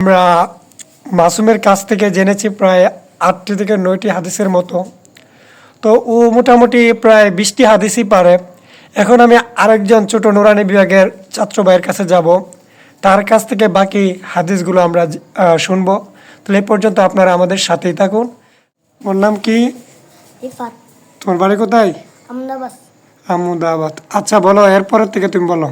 আমরা মাসুমের কাছ থেকে জেনেছি প্রায় 8টি থেকে 9টি হাদিসের মতো। তো ও মোটামুটি প্রায় 20টি হাদিসই পারে। এখন আমি আরেকজন ছোট নুরানি বিভাগের ছাত্র ভাইয়ের কাছে যাব, তার কাছ থেকে বাকি হাদিসগুলো আমরা শুনবো। তাহলে এ পর্যন্ত আপনারা আমাদের সাথেই থাকুন। ওর নাম কি? ইফাত। তোমার বাড়ি কোথায়? আমদাবাদ। আমদাবাদ। আচ্ছা বলো, এরপরের থেকে তুমি বলো।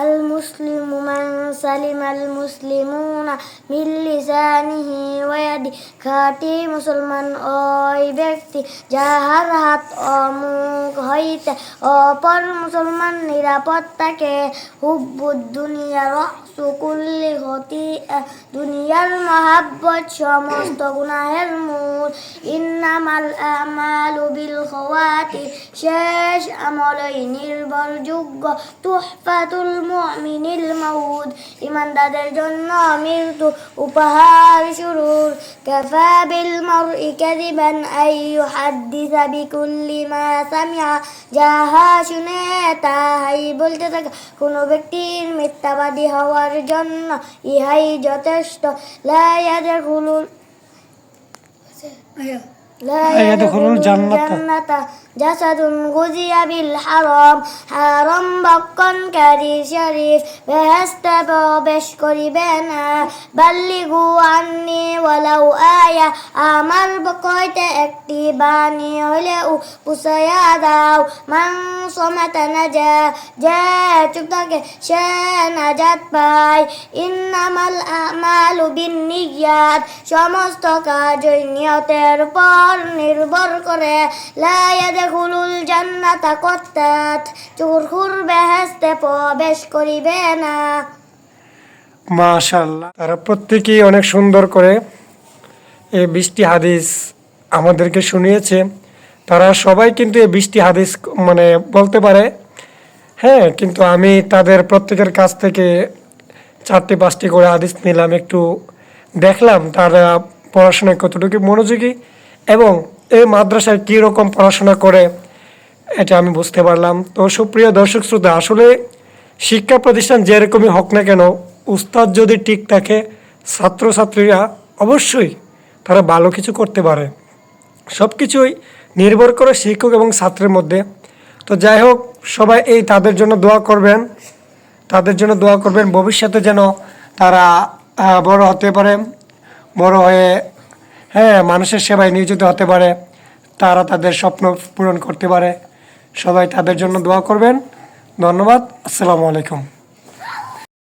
আল মুসলিমু মান সালিমাল মুসলিমুনা মিন লিসানিহি ওয়া ইয়াদি। খাঁটি মুসলমান ওই ব্যক্তি যাহার হাত ও মুখ হইতে অপর মুসলমান নিরাপদ থাকে। হুব্বুদ দুনিয়া রাসু কুল্লি খতিআ। দুনিয়ার মহাব্বত সমস্ত গুনাহের মূল। ইন্নামাল আমালু বিল খাওয়াতির। শেষ আমলই নির্ভরযোগ্য। তুহফাতুল মুমিনিল মাউদ। ইমানদারদের জন্য মৃত্যু উপহার শুরুর। কাফা বিল মারই কাযিবান আন ইউহাদ্দিসা বিকুল্লি মা সামিআ। যাহা শুনে তাহাই বলতে থাকে, কোনো ব্যক্তির মিথ্যাবাদী হওয়ার জন্য ইহাই যথেষ্ট। লা ইয়াদখুলুল জান্নাতা জাসাদুন গুজিয়া বিল হারাম। হারাম বক্ষণকারী শরীফ বেহেশতে প্রবেশ করিবে না। বাল্লিগু আন্নি ওয়ালাউ আয়া। আমার পক্ষ হইতে একটি বাণী হইলেও পুষাইয়া দাও। মান সামাতা নাজা। যে চুপ থাকে সে নাজাত পায়। ইন্নামাল আমালু বিন্নিয়াত। সমস্ত কাজই নিয়তের উপর নির্ভর করে। লা ইয়াদখুলুল জান্নাতা কত্তাত। চোরখুর বেহেশতে প্রবেশ করিবে না। মাশাআল্লাহ, তারা প্রত্যেকেই অনেক সুন্দর করে এই 20টি হাদিস আমাদেরকে শুনিয়েছে। তারা সবাই কিন্তু এই 20টি হাদিস মানে বলতে পারে। হ্যাঁ, কিন্তু আমি তাদের প্রত্যেকের কাছ থেকে 4টি 5টি করে হাদিস নিলাম, একটু দেখলাম তারা পড়াশোনায় কতটুকু মনোযোগী এবং এই মাদ্রাসায় কী রকম পড়াশোনা করে এটা আমি বুঝতে পারলাম। তো সুপ্রিয় দর্শক শ্রোতা, আসলে শিক্ষা প্রতিষ্ঠান যেরকমই হোক না কেন, উস্তাদ যদি ঠিক থাকে, ছাত্রছাত্রীরা অবশ্যই তারা ভালো কিছু করতে পারে। সব কিছুই নির্ভর করে শিক্ষক এবং ছাত্রের মধ্যে। তো যাই হোক, সবাই তাদের জন্য দোয়া করবেন ভবিষ্যতে যেন তারা বড় হতে পারে, বড় হয়ে মানুষের সেবায় নিয়োজিত হতে পারে, তারা তাদের স্বপ্ন পূরণ করতে পারে। সবাই তাদের জন্য দোয়া করবেন। ধন্যবাদ। আসসালামু আলাইকুম।